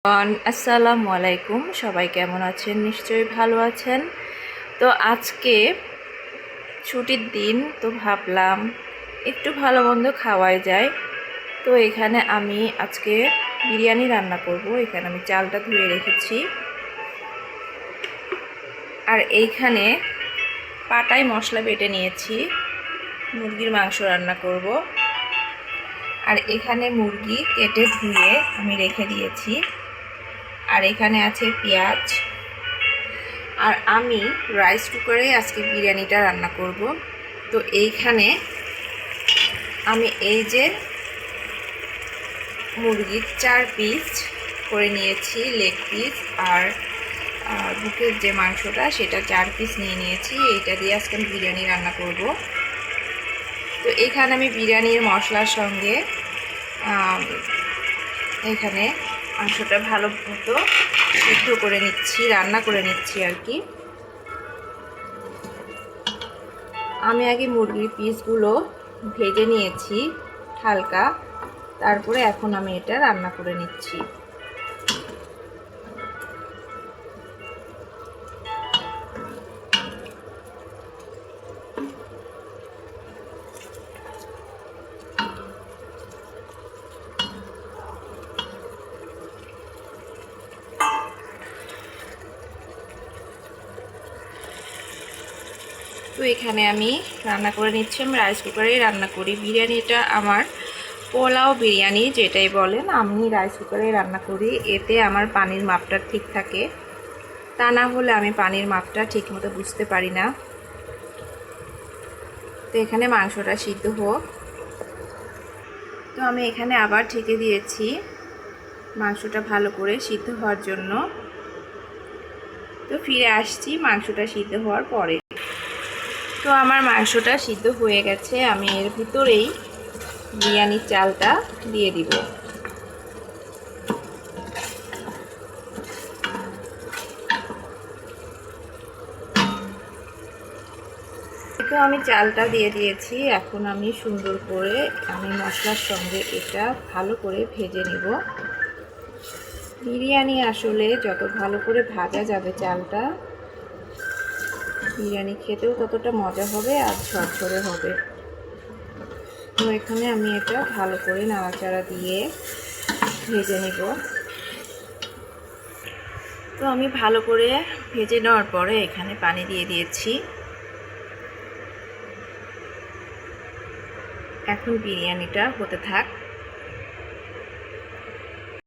আসসালামু আলাইকুম। সবাই কেমন আছেন? নিশ্চয়ই ভালো আছেন। তো আজকে ছুটির দিন, তো ভাবলাম একটু ভালো মন্দ খাওয়াই যায়। তো এখানে আমি আজকে বিরিয়ানি রান্না করব। এখানে আমি চালটা ধুয়ে রেখেছি, আর এইখানে পাটায় মশলা বেটে নিয়েছি। মুরগির মাংস রান্না করব। আর এখানে মুরগি কেটে ধুয়ে আমি রেখে দিয়েছি। আর এখানে আছে পেঁয়াজ। আর আমি রাইস কুকারে আজকে বিরিয়ানিটা রান্না করব। তো এইখানে আমি এই যে মুরগির 4 পিস করে নিয়েছি, লেগ পিস আর বুকের যে মাংসটা সেটা 4 পিস নিয়ে নিয়েছি। এইটা দিয়ে আজকে আমি বিরিয়ানি রান্না করব। তো এখানে আমি বিরিয়ানির মশলার সঙ্গে এখানে মাংসটা ভালো মতো সিদ্ধ করে নিচ্ছি, রান্না করে নিচ্ছি আর কি। আমি আগে মুরগির পিসগুলো ভেজে নিয়েছি হালকা, তারপরে এখন আমি এটা রান্না করে নিচ্ছি। তো এখানে আমি রান্না করে নিচ্ছি। আমি রাইস কুকারেই রান্না করি বিরিয়ানিটা। আমার পোলাও বিরিয়ানি যেটাই বলেন, আমি রাইস কুকারেই রান্না করি। এতে আমার পানির মাপটা ঠিক থাকে, তা না হলে আমি পানির মাপটা ঠিক মতো বুঝতে পারি না। তো এখানে মাংসটা সিদ্ধ হোক। তো আমি এখানে আবার ঢেকে দিয়েছি মাংসটা ভালো করে সিদ্ধ হওয়ার জন্য। তো ফিরে আসছি মাংসটা সিদ্ধ হওয়ার পরে। তো আমার মাংসটা সিদ্ধ হয়ে গেছে। আমি এর ভিতরেই বিরিয়ানির চালটা দিয়ে দিব। তো আমি চালটা দিয়ে দিয়েছি। এখন আমি সুন্দর করে মশলার সঙ্গে এটা ভালো করে ভেজে নিব। বিরিয়ানি আসলে যত ভালো করে ভাজা যাবে চালটা, বিরিয়ানি খেতেও ততটা মজা হবে আর ঝরঝরে হবে। তো এখানে আমি এটা ভালো করে নাড়াচাড়া দিয়ে ভেজে নিব। তো আমি ভালো করে ভেজে নেওয়ার পরে এখানে পানি দিয়ে দিয়েছি। এখন বিরিয়ানিটা হতে থাক।